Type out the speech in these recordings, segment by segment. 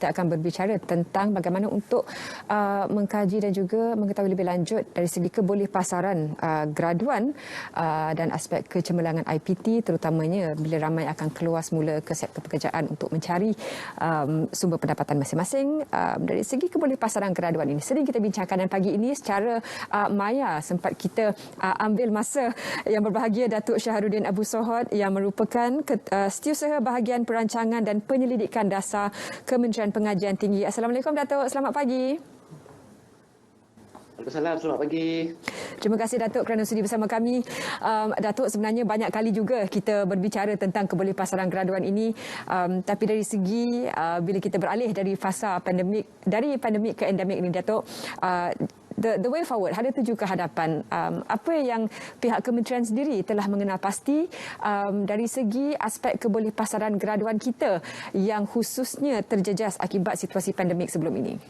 kita akan berbicara tentang bagaimana untuk mengkaji dan juga mengetahui lebih lanjut dari segi kebolehpasaran graduan dan aspek kecemerlangan IPT, terutamanya bila ramai akan keluar semula ke sektor pekerjaan untuk mencari sumber pendapatan masing-masing. Dari segi kebolehpasaran graduan ini sering kita bincangkan, dan pagi ini secara maya sempat kita ambil masa yang berbahagia Datuk Syahrudin Abu Sohod yang merupakan Setiausaha Bahagian Perancangan dan Penyelidikan Dasar Kementerian Pengajian Tinggi. Assalamualaikum Datuk, selamat pagi. Waalaikumsalam, selamat pagi. Terima kasih Datuk kerana sudi bersama kami. Datuk, sebenarnya banyak kali juga kita berbicara tentang kebolehpasaran graduan ini, tapi dari segi bila kita beralih dari fasa pandemik, dari pandemik ke endemik ini Datuk, the way forward, ada tuju ke hadapan. Apa yang pihak kementerian sendiri telah mengenal pasti dari segi aspek kebolehpasaran graduan kita yang khususnya terjejas akibat situasi pandemik sebelum ini?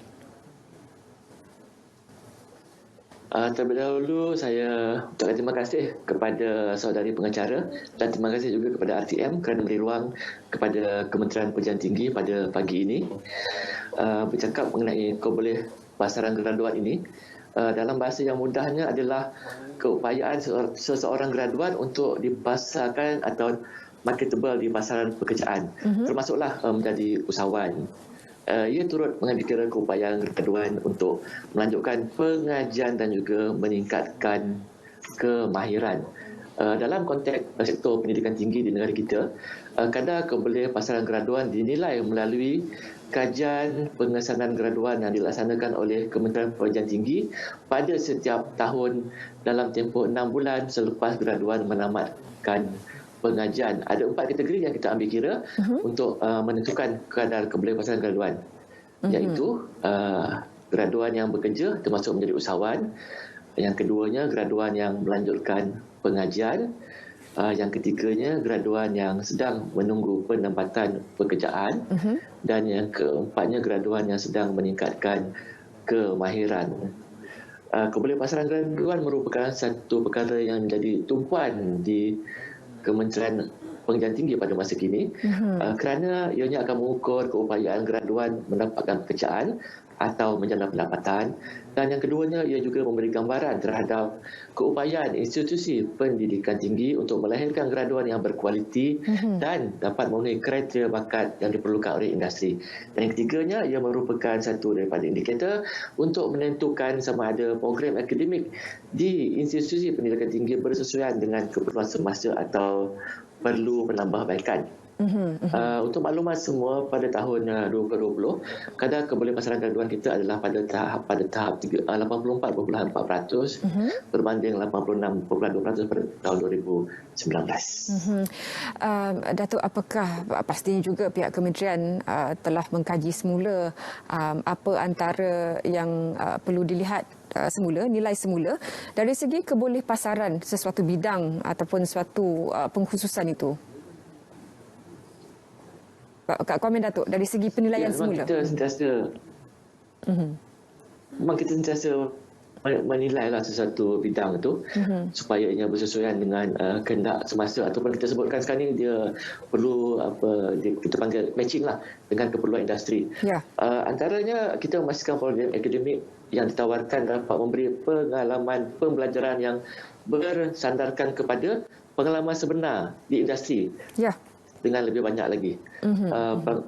Terlebih dahulu saya ucapkan terima kasih kepada saudari pengacara dan terima kasih juga kepada RTM kerana beri ruang kepada Kementerian Pengajian Tinggi pada pagi ini bercakap mengenai kebolehpasaran graduan ini. Dalam bahasa yang mudahnya adalah keupayaan seseorang graduan untuk dipasarkan atau marketable di pasaran pekerjaan, termasuklah menjadi usahawan. Ia turut mengambil kira keupayaan graduan untuk melanjutkan pengajian dan juga meningkatkan kemahiran. Dalam konteks sektor pendidikan tinggi di negara kita, kadar kebolehpasaran graduan dinilai melalui kajian pengesanan graduan yang dilaksanakan oleh Kementerian Pengajian Tinggi pada setiap tahun dalam tempoh 6 bulan selepas graduan menamatkan pengajian. Ada 4 kategori yang kita ambil kira untuk menentukan kadar kebolehpasaran graduan, iaitu graduan yang bekerja termasuk menjadi usahawan, yang keduanya graduan yang melanjutkan pengajian, yang ketiganya graduan yang sedang menunggu penempatan pekerjaan, dan yang keempatnya graduan yang sedang meningkatkan kemahiran. Kebolehpasaran graduan merupakan satu perkara yang menjadi tumpuan di Kementerian Pengajian Tinggi pada masa kini, kerana ianya akan mengukur keupayaan graduan mendapatkan pekerjaan atau menjana pendapatan, dan yang keduanya ia juga memberi gambaran terhadap keupayaan institusi pendidikan tinggi untuk melahirkan graduan yang berkualiti dan dapat memenuhi kriteria bakat yang diperlukan oleh industri. Dan yang ketiganya ia merupakan satu daripada indikator untuk menentukan sama ada program akademik di institusi pendidikan tinggi bersesuaian dengan keperluan semasa atau perlu penambahbaikan. Untuk maklumat semua, pada tahun 2020 kadar kebolehpasaran graduan kita adalah pada tahap 84.4% berbanding 86.2% pada tahun 2019. Datuk, apakah pastinya juga pihak kementerian telah mengkaji semula apa antara yang perlu dilihat semula, nilai semula dari segi kebolehpasaran sesuatu bidang ataupun suatu pengkhususan itu? Kak komen Datuk, dari segi penilaian semula. Memang kita sentiasa menilailah sesuatu bidang itu supaya ia bersesuaian dengan kehendak semasa, ataupun kita sebutkan sekarang ini dia perlu kita panggil matching lah dengan keperluan industri. Antaranya kita memastikan program akademik yang ditawarkan dapat memberi pengalaman pembelajaran yang bersandarkan kepada pengalaman sebenar di industri. Dengan lebih banyak lagi.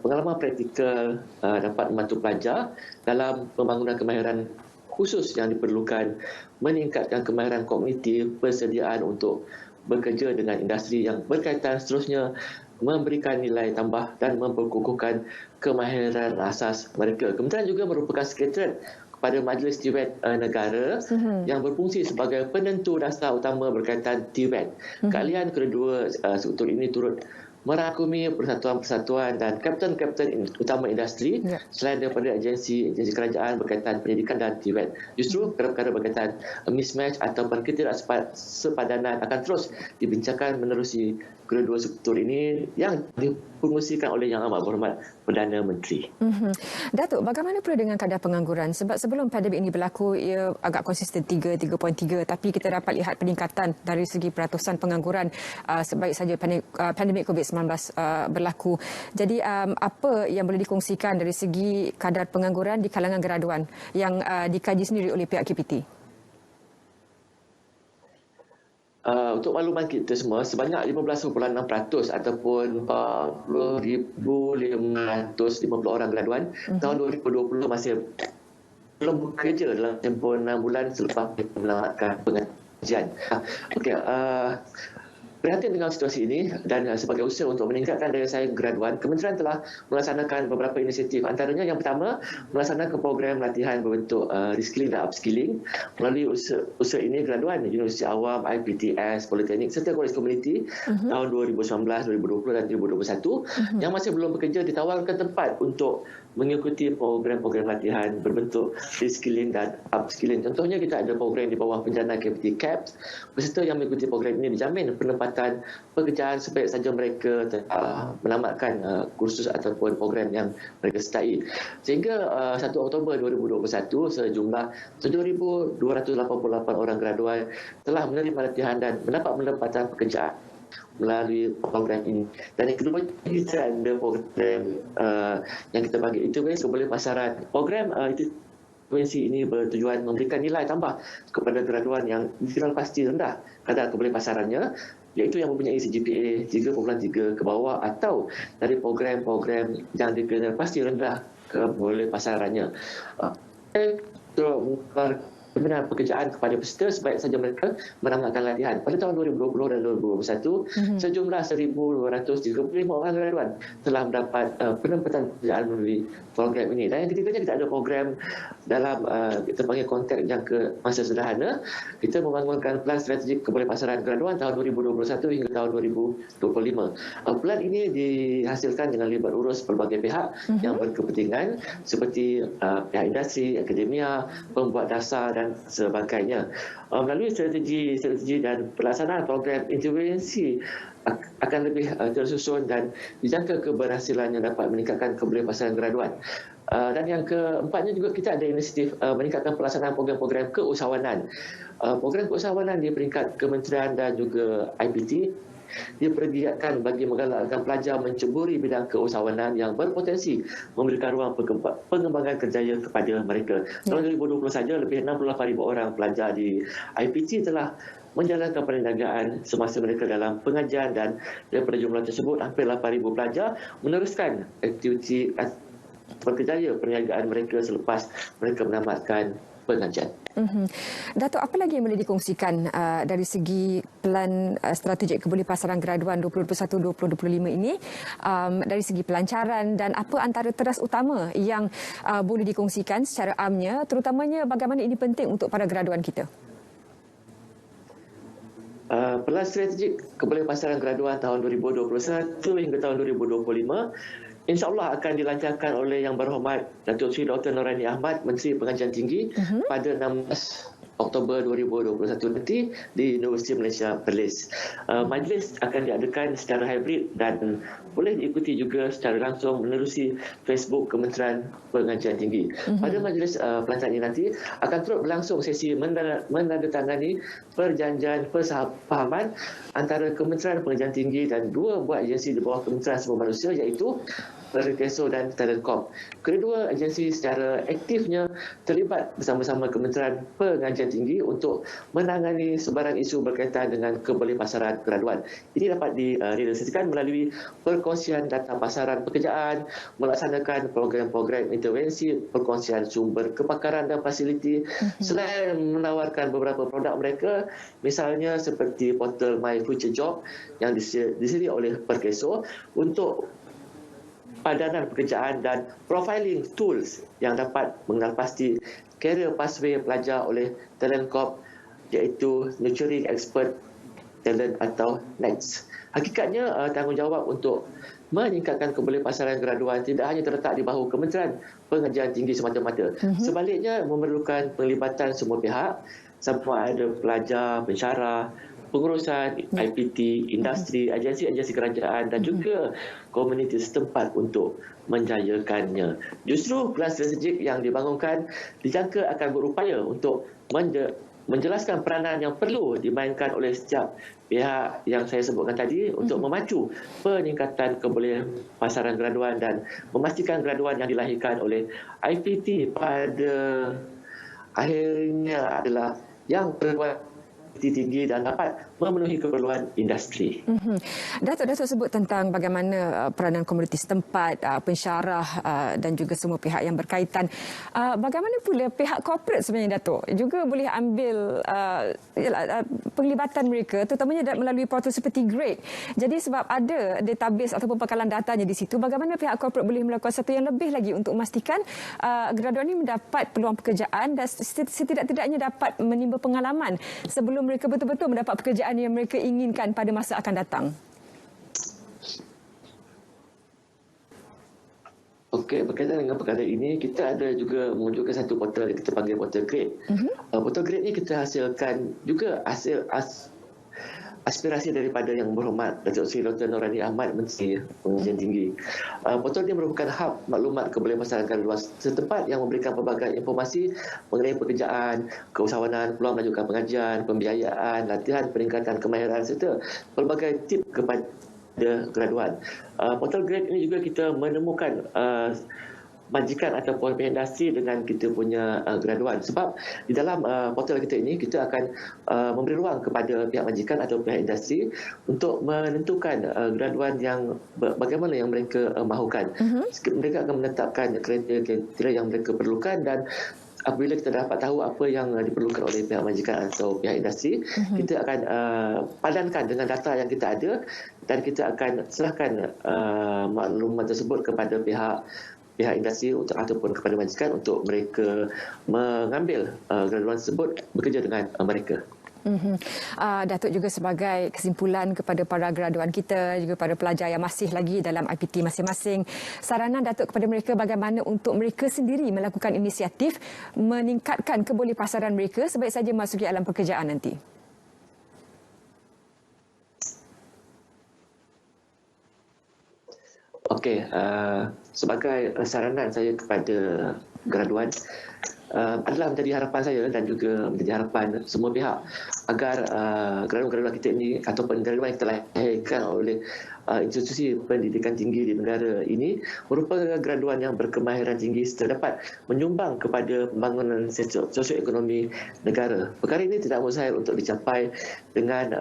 Pengalaman praktikal dapat membantu pelajar dalam pembangunan kemahiran khusus yang diperlukan, meningkatkan kemahiran kognitif, persediaan untuk bekerja dengan industri yang berkaitan, seterusnya memberikan nilai tambah dan memperkukuhkan kemahiran asas mereka. Kementerian juga merupakan sekretariat kepada Majlis TVET Negara yang berfungsi sebagai penentu dasar utama berkaitan TVET. Keahlian kedua struktur ini turut merangkumi persatuan-persatuan dan kapten-kapten utama industri selain daripada agensi kerajaan berkaitan pendidikan dan TVET. Justru perkara berkaitan mismatch ataupun ketidaksepadanan akan terus dibincangkan menerusi kedua struktur ini yang dipromosikan oleh Yang Amat Berhormat Perdana Menteri. Datuk, bagaimana pula dengan kadar pengangguran? Sebab sebelum pandemik ini berlaku, ia agak konsisten 3.3, tapi kita dapat lihat peningkatan dari segi peratusan pengangguran sebaik saja pandemik COVID-19 COVID-19 berlaku. Jadi apa yang boleh dikongsikan dari segi kadar pengangguran di kalangan graduan yang dikaji sendiri oleh pihak KPT? Untuk makluman kita semua, sebanyak 15.6% ataupun 40,550 orang graduan tahun 2020 masih belum bekerja dalam tempoh 6 bulan selepas menamatkan pengajian. Okey, prihatin dengan situasi ini dan sebagai usaha untuk meningkatkan daya saing graduan, Kementerian telah melaksanakan beberapa inisiatif. Antaranya yang pertama, melaksanakan program latihan berbentuk reskilling dan upskilling. Melalui usaha ini, graduan Universiti Awam, IPTS, Politeknik serta kolej komuniti tahun 2019, 2020 dan 2021 yang masih belum bekerja ditawarkan tempat untuk mengikuti program-program latihan berbentuk reskilling dan upskilling. Contohnya kita ada program di bawah penjana KPT CAPS. Peserta yang mengikuti program ini dijamin penempatan pekerjaan sebaik saja mereka menamatkan kursus ataupun program yang mereka sertai. Sehingga 1 Oktober 2021, sejumlah 7,288 orang graduan telah menerima latihan dan mendapat penempatan pekerjaan melalui program ini. Dan yang kedua, kita ada program yang kita panggil intervensi keboleh pasaran. Program intervensi ini bertujuan memberikan nilai tambah kepada graduan yang dikenal pasti rendah kadar keboleh pasarannya, iaitu yang mempunyai CGPA 3.3 ke bawah atau dari program-program yang dikenal pasti rendah keboleh pasarannya. Pembinaan pekerjaan kepada peserta sebaik saja mereka menamatkan latihan. Pada tahun 2020 dan 2021, sejumlah 1,235 orang graduan telah mendapat penempatan pekerjaan melalui program ini. Dan yang ketiganya, kita ada program dalam kita panggil konteks jangka masa sederhana. Kita membangunkan plan strategik keboleh pasaran graduan tahun 2021 hingga tahun 2025. Plan ini dihasilkan dengan libat urus pelbagai pihak yang berkepentingan seperti pihak industri, akademia, pembuat dasar dan sebagainya. Melalui strategi dan pelaksanaan program intervensi akan lebih tersusun dan dijangka keberhasilannya dapat meningkatkan keboleh pasaran graduan. Dan yang keempatnya juga kita ada inisiatif meningkatkan pelaksanaan program-program keusahawanan. Program keusahawanan di peringkat kementerian dan juga IPT dipergiatkan bagi menggalakkan pelajar menceburi bidang keusahawanan yang berpotensi memberikan ruang pengembangan kerjaya kepada mereka. Tahun 2020 saja, lebih 68,000 orang pelajar di IPT telah menjalankan perniagaan semasa mereka dalam pengajian, dan daripada jumlah tersebut, hampir 8,000 pelajar meneruskan aktiviti berkerjaya perniagaan mereka selepas mereka menamatkan pengajian. Datuk, apa lagi yang boleh dikongsikan dari segi pelan strategik keboleh pasaran graduan 2021-2025 ini dari segi pelancaran, dan apa antara teras utama yang boleh dikongsikan secara amnya, terutamanya bagaimana ini penting untuk para graduan kita? Pelan strategik keboleh pasaran graduan tahun 2021 hingga tahun 2025 InsyaAllah akan dilancarkan oleh Yang Berhormat Datuk Seri Dr. Norani Ahmad, Menteri Pengajian Tinggi pada 16 Oktober 2021 nanti di Universiti Malaysia Perlis. Majlis akan diadakan secara hybrid dan boleh diikuti juga secara langsung menerusi Facebook Kementerian Pengajian Tinggi. Pada majlis pelancaran ini nanti akan turut berlangsung sesi menandatangani perjanjian persefahaman antara Kementerian Pengajian Tinggi dan dua buah agensi di bawah Kementerian Sumber Manusia, iaitu Perkeso dan Telekom. Kedua agensi secara aktifnya terlibat bersama-sama Kementerian Pengajian Tinggi untuk menangani sebarang isu berkaitan dengan keboleh pasaran graduan. Ini dapat direalisasikan melalui perkongsian data pasaran pekerjaan, melaksanakan program-program intervensi, perkongsian sumber kepakaran dan fasiliti, selain menawarkan beberapa produk mereka, misalnya seperti portal My Future Job yang disediakan oleh Perkeso untuk padanan pekerjaan dan profiling tools yang dapat mengenal pasti career pathway pelajar oleh Talentcorp, iaitu Nurturing Expert Talent atau NEXT. Hakikatnya tanggungjawab untuk meningkatkan keboleh pasaran graduan tidak hanya terletak di bahu Kementerian Pengajian Tinggi semata-mata. Sebaliknya memerlukan penglibatan semua pihak, sama ada pelajar, pensyarah, pengurusan, IPT, industri, agensi-agensi kerajaan dan juga komuniti setempat untuk menjayakannya. Justru plan strategik yang dibangunkan dijangka akan berupaya untuk menjelaskan peranan yang perlu dimainkan oleh setiap pihak yang saya sebutkan tadi untuk memacu peningkatan kebolehan pasaran graduan dan memastikan graduan yang dilahirkan oleh IPT pada akhirnya adalah yang berkualitas tinggi dan dapat memenuhi keperluan industri. Datuk sebut tentang bagaimana peranan komuniti setempat, pensyarah dan juga semua pihak yang berkaitan. Bagaimana pula pihak korporat sebenarnya, Datuk? Juga boleh ambil penglibatan mereka, terutamanya melalui portal seperti Grade. Jadi sebab ada database ataupun pakalan datanya di situ, bagaimana pihak korporat boleh melakukan satu yang lebih lagi untuk memastikan graduan ini mendapat peluang pekerjaan dan setidak-tidaknya dapat menimba pengalaman sebelum mereka betul-betul mendapat pekerjaan yang mereka inginkan pada masa akan datang. Okey, berkaitan dengan perkara ini, kita ada juga menunjukkan satu portal yang kita panggil portal Grade. Portal Grade ni kita hasilkan juga aspirasi daripada Yang Berhormat Datuk Seri Dr. Norani Ahmad, Menteri Pengajian Tinggi. Portal ini merupakan hub maklumat kebolehan pasaran graduan setempat yang memberikan pelbagai informasi mengenai pekerjaan, keusahawanan, peluang melanjutkan pengajian, pembiayaan, latihan, peningkatan kemahiran serta pelbagai tip kepada graduan. Portal Grade ini juga kita menemukan majikan ataupun pihak industri dengan kita punya graduan. Sebab di dalam portal kita ini, kita akan memberi ruang kepada pihak majikan atau pihak industri untuk menentukan graduan yang bagaimana yang mereka mahukan. Mereka akan menetapkan kriteria yang mereka perlukan dan apabila kita dapat tahu apa yang diperlukan oleh pihak majikan atau pihak industri, kita akan padankan dengan data yang kita ada dan kita akan serahkan maklumat tersebut kepada pihak industri ataupun kepada majikan untuk mereka mengambil graduan tersebut bekerja dengan mereka. Datuk juga sebagai kesimpulan kepada para graduan kita, juga para pelajar yang masih lagi dalam IPT masing-masing, saranan Datuk kepada mereka bagaimana untuk mereka sendiri melakukan inisiatif meningkatkan keboleh pasaran mereka sebaik saja masuki alam pekerjaan nanti. Okey, sebagai saranan saya kepada graduan adalah menjadi harapan saya dan juga menjadi harapan semua pihak agar graduan-graduan kita ini ataupun graduan yang telah dilahirkan oleh institusi pendidikan tinggi di negara ini merupakan graduan yang berkemahiran tinggi serta dapat menyumbang kepada pembangunan sosioekonomi negara. Perkara ini tidak mustahil untuk dicapai dengan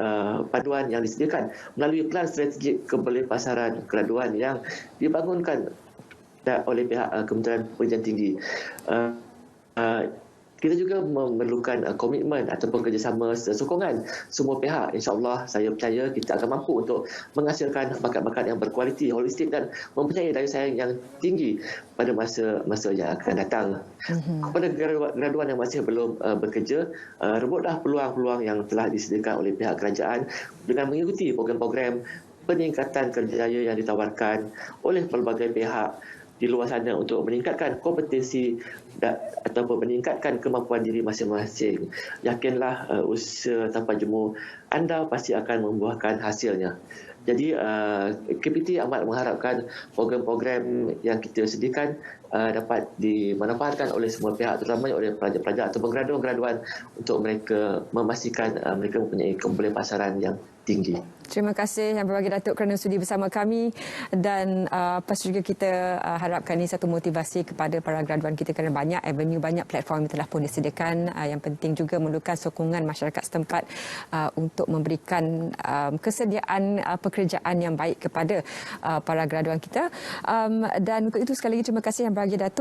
panduan yang disediakan melalui Pelan Strategik Kebolehan Pasaran Graduan yang dibangunkan oleh pihak Kementerian Pendidikan Tinggi. Kita juga memerlukan komitmen ataupun kerjasama sokongan semua pihak. InsyaAllah saya percaya kita akan mampu untuk menghasilkan bakat-bakat yang berkualiti, holistik dan mempunyai daya saing yang tinggi pada masa yang akan datang. Kepada graduan yang masih belum bekerja, rebutlah peluang-peluang yang telah disediakan oleh pihak kerajaan dengan mengikuti program-program peningkatan kerjaya yang ditawarkan oleh pelbagai pihak di luar sana untuk meningkatkan kompetensi ataupun meningkatkan kemampuan diri masing-masing. Yakinlah usaha tanpa jemu anda pasti akan membuahkan hasilnya. Jadi KPT amat mengharapkan program-program yang kita sediakan dapat dimanfaatkan oleh semua pihak, terutamanya oleh pelajar-pelajar atau graduan-graduan untuk mereka memastikan mereka mempunyai kebolehan pasaran yang tinggi. Terima kasih Yang Berbahagia Datuk kerana sudi bersama kami dan pasti juga kita harapkan ini satu motivasi kepada para graduan kita kerana banyak avenue, banyak platform yang telah pun disediakan. Yang penting juga memerlukan sokongan masyarakat setempat untuk memberikan kesediaan pekerjaan yang baik kepada para graduan kita. Dan untuk itu sekali lagi terima kasih Yang Berbahagia Datuk.